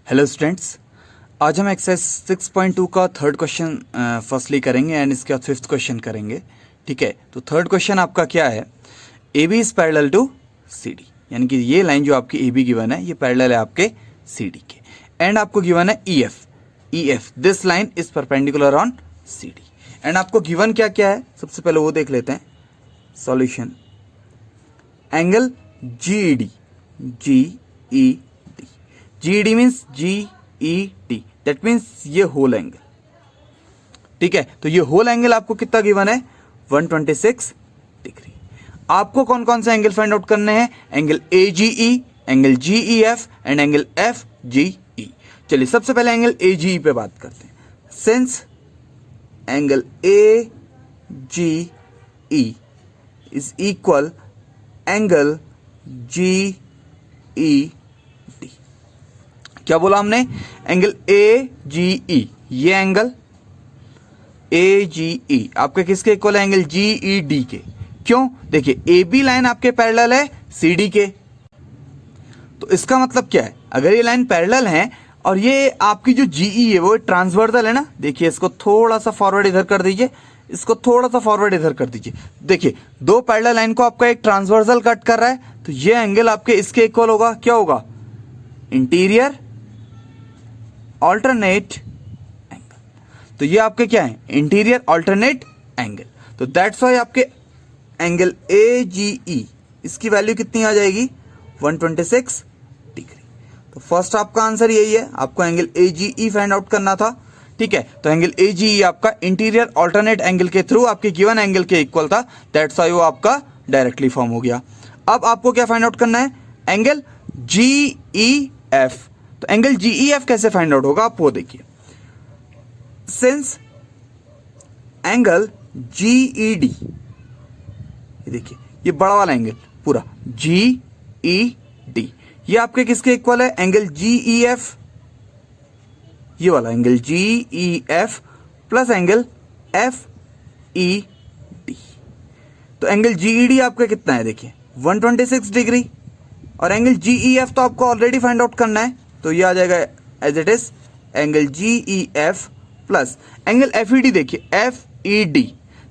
Hello students, आज हम exercise 6.2 का थर्ड क्वेश्चन फर्स्टली करेंगे एंड इसके बाद फिफ्थ क्वेश्चन करेंगे। ठीक है, तो थर्ड क्वेश्चन आपका क्या है, A B is parallel to C D, यानी कि ये लाइन जो आपकी ए बी गिवन है ये पैरेलल है आपके सी डी के, एंड आपको गिवन है E F this line is perpendicular on C D, and आपको गिवन क्या क्या है सबसे पहले वो देख लेते हैं। Solution, angle G E D, GED means GED, that means ये होल एंगल। ठीक है, तो ये होल एंगल आपको कितना गिवन है, 126 डिग्री। आपको कौन कौन से एंगल फाइंड आउट करने हैं, angle AGE, angle GEF and angle FGE। चलिए सबसे पहले एंगल AGE पे बात करते हैं। Since angle AGE is equal angle GED, क्या बोला हमने, एंगल AGE, ये एंगल AGE आपके किसके इक्वल है, एंगल GED के। क्यों, देखिए AB लाइन आपके पैरेलल है CD के, तो इसका मतलब क्या है, अगर ये लाइन पैरेलल है और ये आपकी जो GE है वो ट्रांसवर्सल है ना, देखिए इसको थोड़ा सा फॉरवर्ड इधर कर दीजिए, इसको थोड़ा सा फॉरवर्ड इधर कर दीजिए। देखिए दो पैरेलल लाइन को आपका एक ट्रांसवर्सल कट कर रहा है, तो ये एंगल आपके इसके इक्वल होगा, क्या होगा, इंटीरियर ऑल्टरनेट एंगल। तो ये आपके क्या है, इंटीरियर ऑल्टरनेट एंगल। तो दैट्स वाई आपके एंगल AGE इसकी वैल्यू कितनी आ जाएगी, 126 डिग्री। तो फर्स्ट आपका आंसर यही है, आपको एंगल AGE फाइंड आउट करना था। ठीक है, तो एंगल AGE आपका इंटीरियर ऑल्टरनेट एंगल के थ्रू आपके गिवन एंगल के इक्वल था, दैट्स वाई वो आपका डायरेक्टली फॉर्म हो गया। अब आपको क्या फाइंड आउट करना है, एंगल GEF। तो एंगल GEF कैसे फाइंड आउट होगा, आप वो देखिए। सिंस एंगल GED, ये देखिए ये बड़ा वाला एंगल पूरा GED, ये आपके किसके इक्वल है, एंगल GEF, ये वाला angle GEF plus angle FED। तो एंगल GED आपका कितना है, देखिए 126 डिग्री, और एंगल GEF तो आपको ऑलरेडी फाइंड आउट करना है, तो ये आ जाएगा as it is angle GEF plus angle FED। देखिए FED,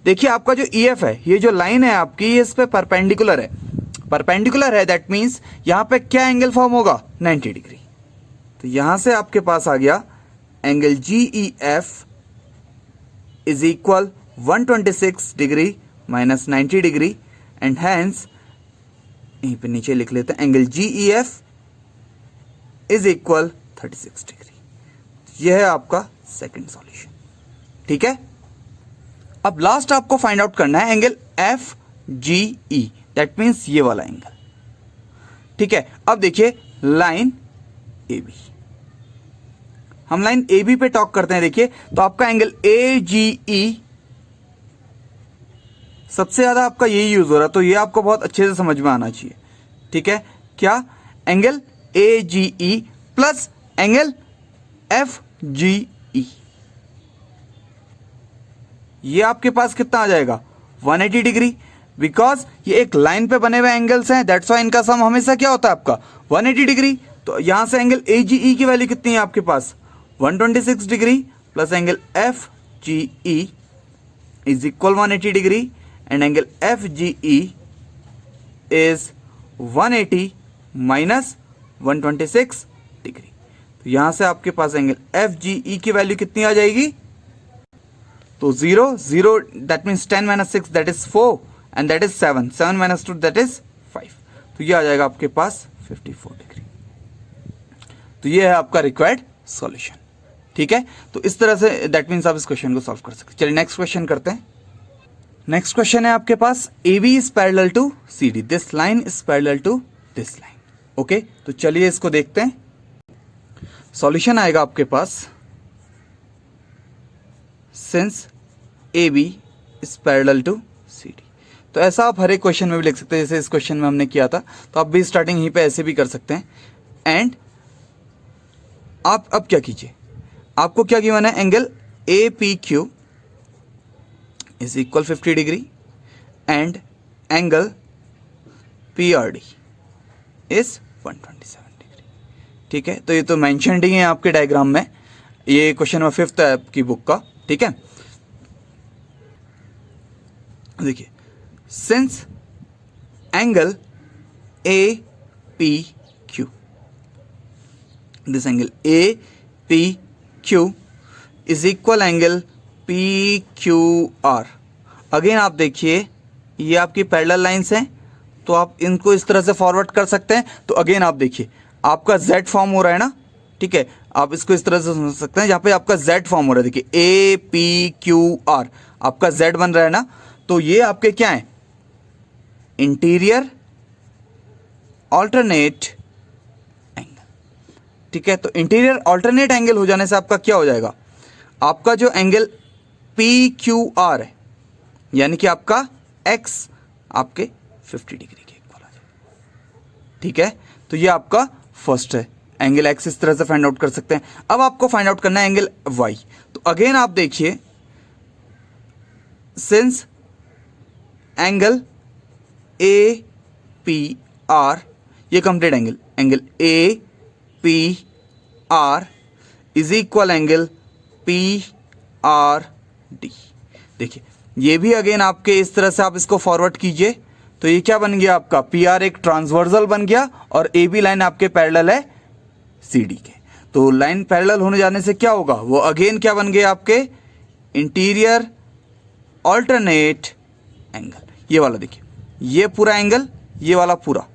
देखिए आपका जो EF है, ये जो लाइन है आपकी, ये इस पे परपेंडिकुलर है, दैट मीन्स यहां पे क्या एंगल फॉर्म होगा, 90 डिग्री। तो यहां से आपके पास आ गया angle GEF is equal 126 degree minus 90 degree, and hence यहीं पे नीचे लिख लेते हैं, angle GEF is equal 36 degree. यह है आपका सेकंड सॉल्यूशन। ठीक है, अब लास्ट आपको फाइंड आउट करना है एंगल FGE, दैट मीन्स ये वाला एंगल। ठीक है, अब देखिए लाइन AB, हम लाइन AB पे टॉक करते हैं। देखिए तो आपका एंगल AGE सबसे ज्यादा आपका यही यूज हो रहा है, तो ये आपको बहुत अच्छे से समझ में आना चाहिए। ठीक है, क्या, angle AGE plus angle FGE, ये आपके पास कितना आ जाएगा, 180 डिग्री। बिकॉज ये एक लाइन पे बने हुए एंगल्स हैं, दैट्स वाई इनका सम हमेशा क्या होता है आपका, 180 डिग्री। तो यहां से एंगल AGE की वैल्यू कितनी है आपके पास, 126 degree plus angle FGE is equal 180 degree, and angle FGE is 180 minus 126 degree. तो यहां से आपके पास एंगल FGE की वैल्यू कितनी आ जाएगी, तो 0 that means 10 minus 6 that is 4, and that is 7 minus 2 that is 5। तो ये आ जाएगा आपके पास 54 डिग्री। तो ये है आपका रिक्वायर्ड सॉल्यूशन। ठीक है, तो इस तरह से दैट मीन्स आप इस क्वेश्चन को सॉल्व कर सकते हैं। चलिए नेक्स्ट क्वेश्चन करते हैं। नेक्स्ट क्वेश्चन है आपके पास, AB is parallel to CD, this line is parallel to this line. Okay, तो चलिए इसको देखते हैं। सॉल्यूशन आएगा आपके पास, since AB is parallel to CD। तो ऐसा आप हर एक क्वेश्चन में भी लिख सकते हैं, जैसे इस क्वेश्चन में हमने किया था, तो आप भी स्टार्टिंग यहीं पे ऐसे भी कर सकते हैं। एंड आप अब क्या कीजिए, आपको क्या गिवन है, angle APQ is equal 50 degree and angle PRD is 127 degree. ठीक है, तो ये तो मेंशनड ही है आपके डायग्राम में, ये क्वेश्चन नंबर 5 है आपकी बुक का, ठीक है। देखिए, since angle A P Q, this angle A P Q is equal angle P Q R. Again आप देखिए, ये आपकी पैरेलल लाइंस हैं, तो आप इनको इस तरह से फॉरवर्ड कर सकते हैं। तो अगेन आप देखिए, आपका Z फॉर्म हो रहा है ना, ठीक है, आप इसको इस तरह से समझ सकते हैं, जहाँ पे आपका Z फॉर्म हो रहा है। देखिए ए पी क्यू आर, आपका Z बन रहा है ना, तो ये आपके क्या है, इंटीरियर ऑल्टरनेट एंगल, ठीक है। तो इंटीरियर ऑल्टरनेट एंगल हो जाने से आपका क्या हो जाएगा, आपका जो एंगल पी क्यू आर है, यानी कि आपका x आपके 50 डिग्री के इक्वल आ जाएगा, ठीक है। तो ये आपका फर्स्ट है, एंगल x इस तरह से फाइंड आउट कर सकते हैं। अब आपको फाइंड आउट करना है एंगल y। तो अगेन आप देखिए, since angle A P R, ये complete angle, angle A P R is equal angle P R D. देखिए, ये भी अगेन आपके इस तरह से आप इसको फॉरवर्ड कीजिए, तो ये क्या बन गया आपका, पी आर एक ट्रांसवर्सल बन गया, और ए बी लाइन आपके पैरेलल है सी डी के। तो लाइन पैरेलल होने जाने से क्या होगा, वो अगेन क्या बन गया आपके, इंटीरियर ऑल्टरनेट एंगल। ये वाला देखिए, ये पूरा एंगल, ये वाला पूरा,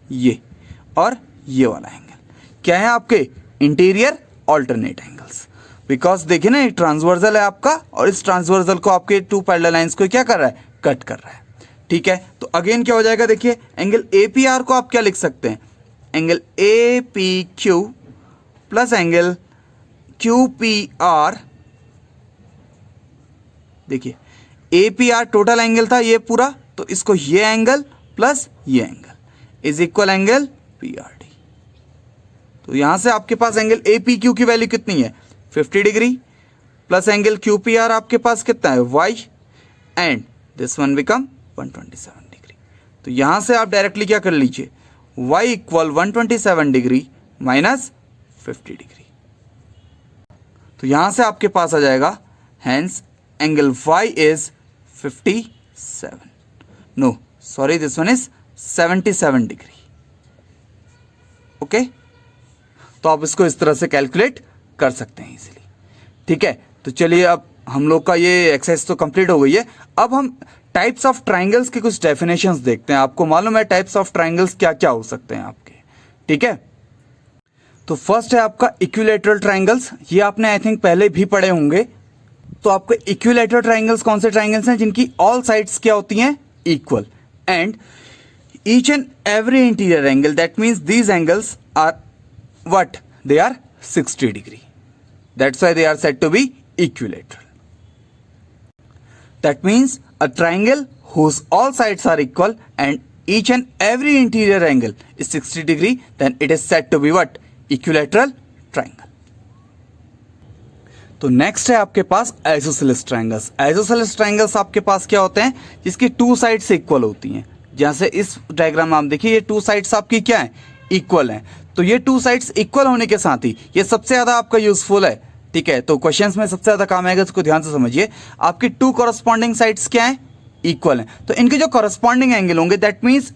ये और ये वाला एंगल क्या है आपके, इंटीरियर ऑल्टरनेट एंगल्स। बिकॉज देखिए ना, एक ट्रांसवर्सल है आपका, और इस ट्रांसवर्सल को आपके टू पैरेलल लाइंस को क्या कर रहा है, कट कर रहा है, ठीक है। तो अगेन क्या हो जाएगा, देखिए एंगल ए पी आर को आप क्या लिख सकते हैं, angle A P Q plus angle Q P R. देखिए, A P R total angle था ये पूरा, तो इसको ये एंगल प्लस ये angle is equal angle P R D. तो यहां से आपके पास एंगल ए पी क्यू की वैल्यू कितनी है, 50 degree, plus angle Q P R आपके पास कितना है, y, and this one become 127 degree. तो यहां से आप डायरेक्टली क्या कर लीजिए, y equal 127 degree minus 50 degree. तो यहां से आपके पास आ जाएगा, hence angle y is 57, no sorry, this one is 77 degree, okay. तो आप इसको इस तरह से कैलकुलेट कर सकते हैं इजीली, ठीक है। तो चलिए, अब हम लोग का ये एक्सरसाइज तो कंप्लीट हो गई है। अब हम टाइप्स ऑफ ट्राइंगल्स की कुछ डेफिनेशंस देखते हैं। आपको मालूम है टाइप्स ऑफ ट्राइंगल्स क्या क्या हो सकते हैं आपके, ठीक है। तो फर्स्ट है आपका इक्विलैटरल ट्राइंगल्स, ये आपने आई थिंक पहले भी पढ़े होंगे। तो आपके इक्विलैटरल ट्राइंगल्स कौन से ट्राइंगल्स हैं, जिनकी ऑल साइड्स क्या होती हैं, equal, and each and every interior angle, that means these angles are what, they are 60 degree. That's why they are said to be equilateral. That means a triangle whose all sides are equal and each and every interior angle is 60 degree, then it is said to be what, equilateral triangle. तो next है आपके पास isosceles triangles. Isosceles triangles आपके पास क्या होते हैं, जिसकी two sides equal होती हैं। जैसे इस डायग्राम में आप देखिए, ये टू साइड्स आपकी क्या है, इक्वल हैं। तो ये टू साइड्स इक्वल होने के साथ ही ये सबसे ज़्यादा आपका यूजफुल है, ठीक है। तो क्वेश्चंस में सबसे ज़्यादा काम आएगा, इसको ध्यान से समझिए। आपकी टू कॉरस्पॉन्डिंग साइड्स क्या हैं, इक्वल हैं। तो इनके जो कॉरस्पॉन्डिंग एंगल होंगे, दैट मीन्स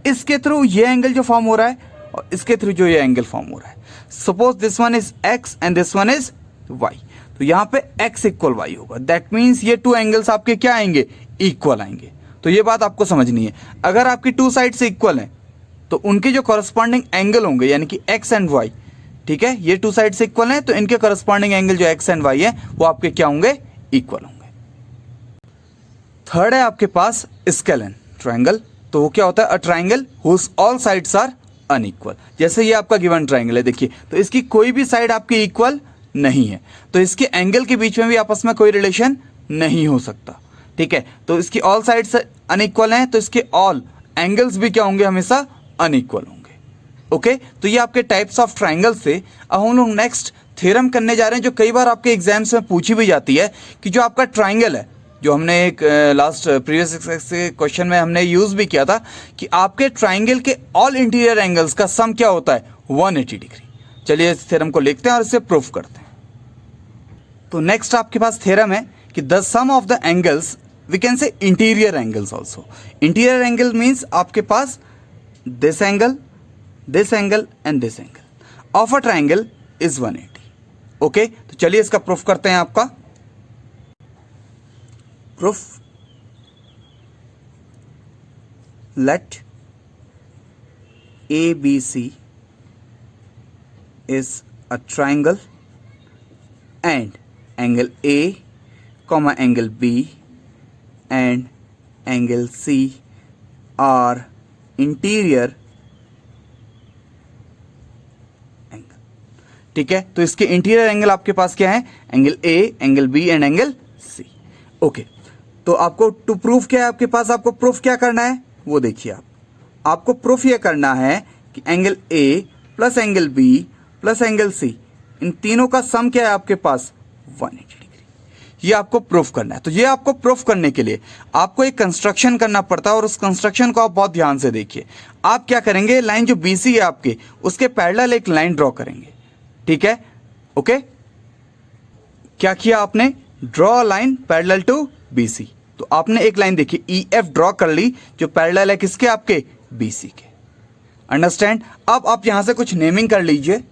इसके थ्रू ये एंगल जो फॉर्म हो रहा है और इसके थ्रू जो ये एंगल फॉर्म हो रहा है। Suppose this one is X and this one is Y, तो यहाँ पे एक्स इक्वल वाई होगा। दैट मीन्स ये टू एंगल्स आपके क्या आएंगे, इक्वल आएंगे। तो ये बात आपको समझनी है। अगर आपकी टू साइड्स इक्वल हैं तो उनके जो कॉरस्पॉन्डिंग एंगल होंगे, यानी कि एक्स एंड वाई, ठीक है, ये टू साइड्स इक्वल हैं, तो इनके कॉरस्पॉन्डिंग एंगल जो एक्स एंड वाई है वो आपके क्या होंगे, इक्वल होंगे। थर्ड है आपके पास स्केलेन ट्राइंगल। तो वो क्या होता है, a triangle whose all sides are unequal. जैसे ये आपका गिवन ट्राइंगल है, देखिए, तो इसकी कोई भी साइड आपकी इक्वल नहीं है, तो इसके एंगल के बीच में भी आपस में कोई रिलेशन नहीं हो सकता, ठीक है। तो इसकी ऑल साइड्स अनइक्वल हैं, तो इसके ऑल एंगल्स भी क्या होंगे, हमेशा अनइक्वल होंगे, ओके। तो ये आपके टाइप्स ऑफ ट्राइंगल्स से। अब हम लोग नेक्स्ट थ्योरम करने जा रहे हैं, जो कई बार आपके एग्जाम्स में पूछी भी जाती है, कि जो आपका ट्राइंगल है, जो हमने एक लास्ट प्रीवियस क्वेश्चन में हमने यूज भी किया था, कि आपके ट्राइंगल के ऑल इंटीरियर एंगल्स का सम क्या होता है, 180 डिग्री। चलिए इस थ्योरम को लिखते हैं और इसे प्रूफ करते हैं। तो नेक्स्ट आपके पास थ्योरम है कि the sum of the angles, we can say interior angles also. Interior angle means आपके पास this angle and this angle of a triangle is 180। Okay, तो चलिए इसका प्रूफ करते हैं। आपका proof, let ABC is a triangle and angle A, angle B and angle C are interior angle। ठीक है, तो इसके इंटीरियर एंगल आपके पास क्या है? Angle A, angle B and angle C। Okay, तो आपको टू प्रूफ क्या है आपके पास? आपको प्रूफ क्या करना है वो देखिए। आपको प्रूफ ये करना है कि angle A plus angle B plus angle C, इन तीनों का सम क्या है आपके पास? 180 डिग्री। ये आपको प्रूफ करना है। तो ये आपको प्रूफ करने के लिए आपको एक कंस्ट्रक्शन करना पड़ता है और उस कंस्ट्रक्शन को आप बहुत ध्यान से देखिए। आप क्या करेंगे, लाइन जो BC है आपके, उसके पैरेलल एक लाइन ड्रॉ करेंगे। ठीक है, ओके, क्या किया आपने? Draw line parallel to BC। तो आपने एक लाइन देखी EF ड्रॉ कर ली जो पैरेलल है किसके? आपके BC के। अंडरस्टैंड? अब आप यहां से कुछ नेमिंग कर लीजिए।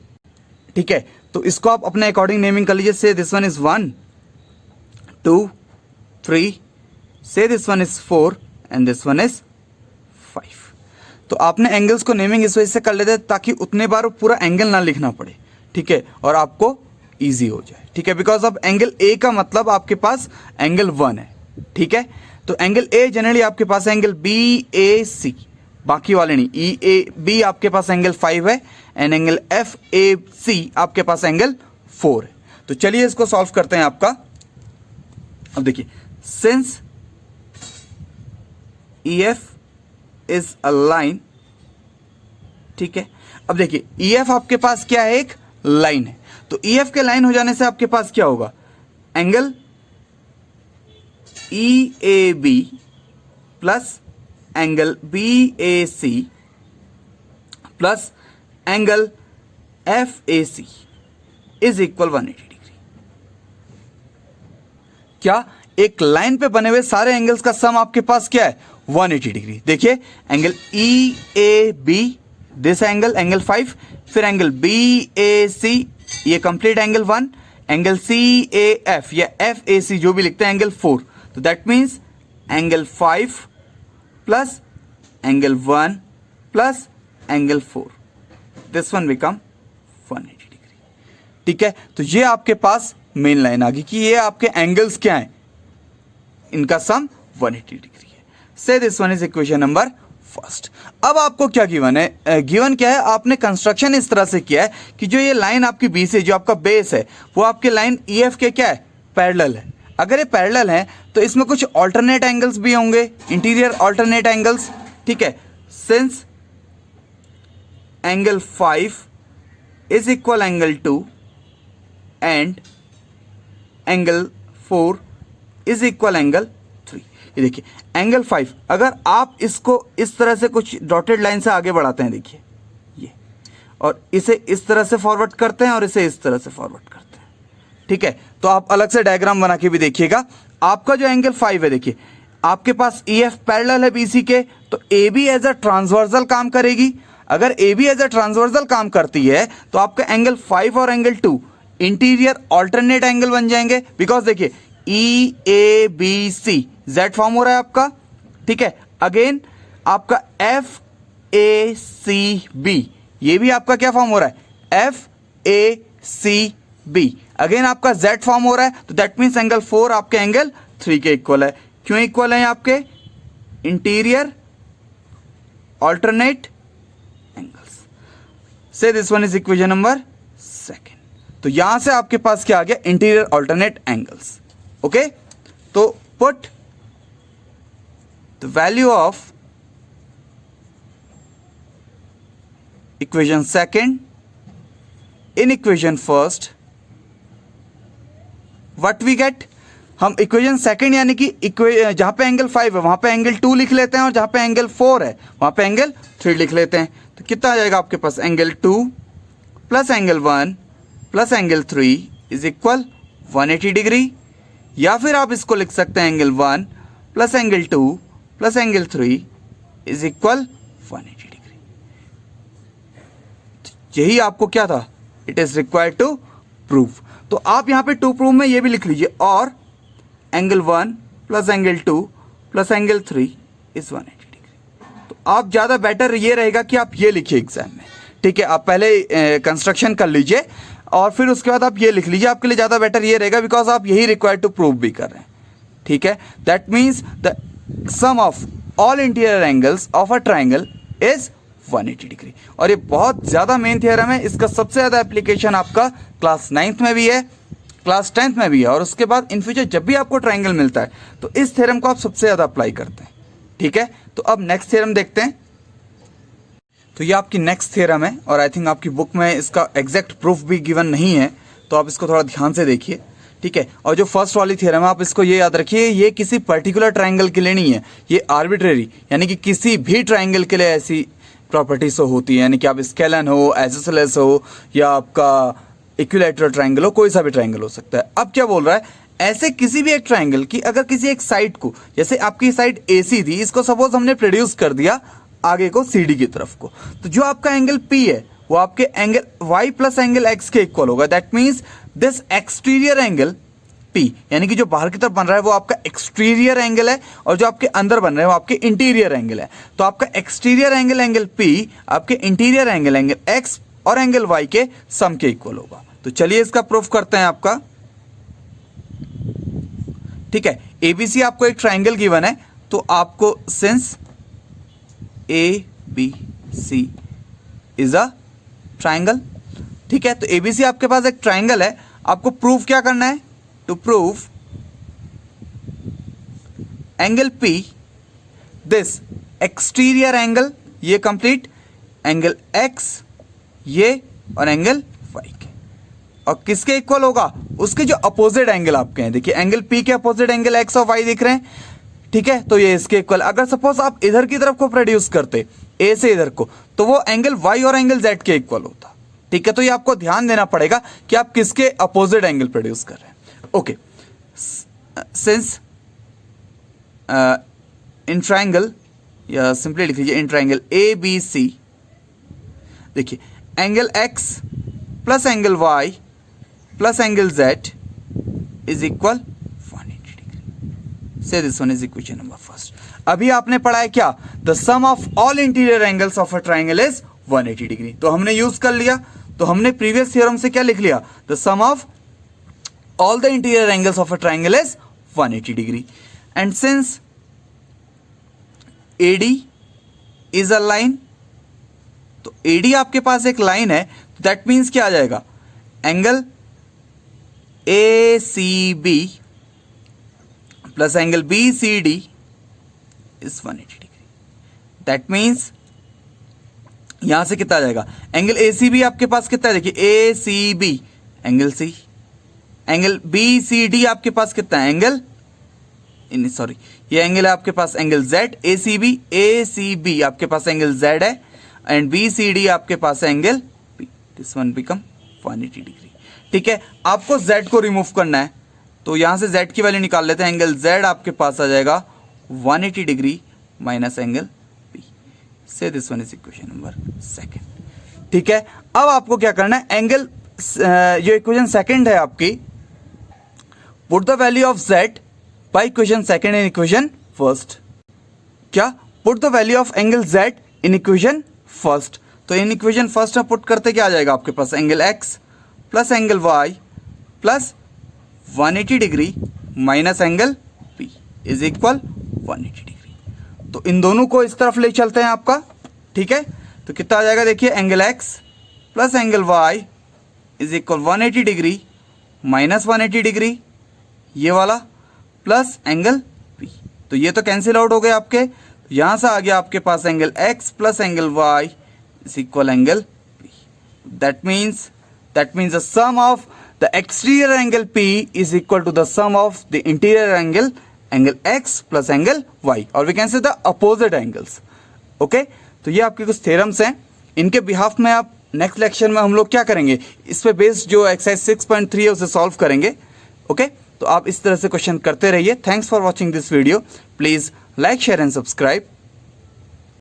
ठीक है, तो इसको आप अपने अकॉर्डिंग नेमिंग कर लीजिए। से दिस वन इज 1 2 3, से this one is 4 and this one is 5। तो आपने एंगल्स को नेमिंग इस वजह से कर लेते हैं ताकि उतने बार पूरा एंगल ना लिखना पड़े। ठीक है, और आपको इजी हो जाए। ठीक है, बिकॉज अब एंगल A का मतलब आपके पास एंगल 1 है। ठीक है, तो एंगल A जनरली आपके पास एंगल BAC, बाकी वाले नहीं। EAB आपके पास एंगल 5 है एंड एंगल FAC आपके पास एंगल 4 है। तो चलिए इसको सॉल्व करते हैं आपका। अब देखिए, since EF is a line, ठीक है, अब देखिए EF आपके पास क्या है? एक लाइन है। तो EF के लाइन हो जाने से आपके पास क्या होगा? Angle EAB plus angle BAC plus angle FAC is equal 180 degree. क्या? एक लाइन पे बने हुए सारे एंगल्स का सम आपके पास क्या है? 180 डिग्री। देखिए, angle EAB, this angle, angle 5, फिर एंगल BAC, ये कंप्लीट एंगल 1, एंगल CAF या FAC जो भी लिखते हैं एंगल 4। तो that means angle 5 plus angle 1 plus angle 4, this one become 180 degree. ठीक है, तो ये आपके पास मेन लाइन आ गई कि ये आपके एंगल्स क्या हैं, इनका सम 180 डिग्री है। से this one is equation number first. अब आपको क्या गिवन है? गिवन क्या है? आपने कंस्ट्रक्शन इस तरह से किया है कि जो ये लाइन आपकी बी से, जो आपका बेस है, वो आपके लाइन EF के क्या है? पैरेलल है। अगर ये पैरेलल है तो इसमें कुछ ऑल्टरनेट एंगल्स भी होंगे, इंटीरियर ऑल्टरनेट एंगल्स। ठीक है, since angle 5 is equal angle 2 and angle 4 is equal angle 3। ये देखिए एंगल 5, अगर आप इसको इस तरह से कुछ डॉटेड लाइन से आगे बढ़ाते हैं, देखिए ये, और इसे इस तरह से फॉरवर्ड करते हैं और इसे इस तरह से फॉरवर्ड करते हैं। ठीक है, तो आप अलग से डायग्राम बना के भी देखिएगा। आपका जो एंगल 5 है, देखिए आपके पास EF पैरेलल है BC के, तो AB एज अ ट्रांसवर्सल काम करेगी। अगर AB एज अ ट्रांसवर्सल काम करती है तो आपका एंगल 5 और एंगल 2 इंटीरियर ऑल्टरनेट एंगल बन जाएंगे। बिकॉज देखिए EABC Z फॉर्म हो रहा है आपका। ठीक है, अगेन आपका FACB, ये भी आपका क्या फॉर्म हो रहा है? FACB, अगेन आपका Z फॉर्म हो रहा है। तो दैट मीन्स एंगल 4 आपके एंगल 3 के इक्वल है। क्यों इक्वल है? आपके interior alternate angles. So this one is equation number second. तो यहां से आपके पास क्या आ गया? Interior alternate angles. ओके, तो put the value of equation second in equation first, what we get? हम इक्वेशन सेकंड यानी कि जहां पे एंगल 5 है वहां पे एंगल 2 लिख लेते हैं और जहां पे एंगल 4 है वहां पे एंगल 3 लिख लेते हैं। तो कितना आ जाएगा आपके पास? Angle 2 plus angle 1 plus angle 3 is equal 180 degree, या फिर आप इसको लिख सकते हैं angle 1 plus angle 2 plus angle 3 is equal 180 degree. यही आपको क्या था, it is required to prove. तो आप यहां पे टू प्रूव में ये भी लिख लीजिए, और angle 1 plus angle 2 plus angle 3 is 180 degree. तो आप ज़्यादा बेटर ये रहेगा कि आप ये लिखिए एग्जाम में, ठीक है। आप पहले कंस्ट्रक्शन कर लीजिए और फिर उसके बाद आप ये लिख लीजिए, आपके लिए ज़्यादा बेटर ये रहेगा, बिकॉज आप यही रिक्वायर्ड टू प्रूव भी कर रहे हैं, ठीक है। That means the sum of all interior angles of a triangle is 180 degree. और ये बहुत ज़्यादा मेन थ्योरम है, इसका सबसे ज़्यादा एप्लीकेशन आपका क्लास 9th में भी है, क्लास 10th में भी है, और उसके बाद इन फ्यूचर जब भी आपको ट्राइंगल मिलता है तो इस थ्योरम को आप सबसे ज़्यादा अप्लाई करते हैं, ठीक है। तो अब नेक्स्ट थ्योरम देखते हैं। तो ये आपकी नेक्स्ट थ्योरम है, और आई थिंक आपकी बुक में इसका एग्जैक्ट प्रूफ भी गिवन नहीं है, तो आप इसको थोड़ा ध्यान से देखिए, ठीक है। और जो फर्स्ट वाली थ्योरम है, आप इसको ये याद रखिए, ये किसी पर्टिकुलर ट्राइंगल के लिए नहीं है, ये आर्बिट्रेरी, यानी कि किसी भी ट्राइंगल के लिए ऐसी प्रॉपर्टीज होती है, यानी कि आप स्केलन हो, आइसोसेलेस हो, या आपका इक्विलैटरल ट्राइंगल हो, कोई सा भी ट्राइंगल हो सकता है। अब क्या बोल रहा है, ऐसे किसी भी एक ट्राइंगल की अगर किसी एक साइड को, जैसे आपकी साइड AC थी, इसको सपोज हमने प्रोड्यूस कर दिया आगे को CD की तरफ को, तो जो आपका एंगल P है वो आपके angle Y plus angle X के इक्वल होगा। That means this exterior angle P, यानी कि जो बाहर की तरफ बन रहा है वो आपका एक्सटीरियर एंगल है, और जो आपके अंदर बन रहा है वो आपके इंटीरियर एंगल है। तो आपका एक्सटीरियर एंगल एंगल P आपके इंटीरियर एंगल एंगल X और एंगल Y के सम के इक्वल होगा। तो चलिए इसका प्रूफ करते हैं आपका, ठीक है। ABC आपको एक ट्राइंगल गिवन है, तो आपको since ABC is a triangle, ठीक है। तो ABC आपके पास एक ट्राइंगल है, आपको प्रूफ क्या करना है, to prove angle P this exterior angle, ये कंप्लीट एंगल X ये, और एंगल Y के, और किसके इक्वल होगा, उसके जो अपोजिट एंगल आपके हैं। देखिए एंगल P के अपोजिट एंगल X और Y दिख रहे हैं, ठीक है, तो ये इसके इक्वल। अगर सपोज आप इधर की तरफ को प्रोड्यूस करते A से इधर को, तो वो एंगल Y और एंगल Z के इक्वल होता, ठीक है। तो ये आपको ध्यान देना पड़ेगा कि आप किसके अपोजिट एंगल प्रोड्यूस कर रहे हैं। ओके, सिंस इन ट्राइंगल, या सिंपली लिख लीजिए इन ट्राइंगल ABC, देखिए angle X plus angle Y plus angle Z is equal 180 degree. Say this one is equation number first. अभी आपने पढ़ा है क्या, the sum of all interior angles of a triangle is 180 degree. तो हमने use कर लिया, तो हमने प्रीवियस थ्योरम से क्या लिख लिया, the sum of all the interior angles of a triangle is 180 degree, and since AD is a line, तो AD आपके पास एक लाइन है, दैट मीन्स क्या आ जाएगा, angle ACB plus angle BCD is 180 degree. That means यहां से कितना आ जाएगा, एंगल ACB आपके पास कितना है, देखिए ACB angle C, angle BCD आपके पास कितना है, एंगल सॉरी ये एंगल है आपके पास एंगल Z, ACB आपके पास एंगल Z है, एंड BCD आपके पास angle P, this one become 180 degree, ठीक है। आपको Z को रिमूव करना है, तो यहां से Z की वैल्यू निकाल लेते हैं, एंगल Z आपके पास आ जाएगा 180 डिग्री माइनस एंगल P, से this one is equation number second, ठीक है। अब आपको क्या करना है, एंगल जो इक्वेशन सेकंड है आपकी, put the value of Z by equation second in equation first. क्या, put the value of angle Z in equation first. तो इन इक्वेशन फर्स्ट में पुट करते क्या आ जाएगा आपके पास, angle X plus angle Y plus 180 degree minus angle P is equal 180 degree. तो इन दोनों को इस तरफ ले चलते हैं आपका, ठीक है। तो कितना आ जाएगा, देखिए angle X plus angle Y is equal 180 degree minus 180 degree, ये वाला प्लस एंगल P। तो ये तो कैंसिल आउट हो गए आपके, यहां से आ गया आपके पास angle X plus angle Y is equal angle P। That means the sum of the exterior angle P is equal to the sum of the interior angle X plus angle Y, और we can say the opposite angles. Okay, तो ये आपके कुछ theorems हैं, इनके behalf में आप next lecture में हम लोग क्या करेंगे, इस पे बेस्ड जो एक्सरसाइज 6.3 है उसे सॉल्व करेंगे। ओके, तो आप इस तरह से क्वेश्चन करते रहिए। Thanks for watching this video. Please like share and subscribe.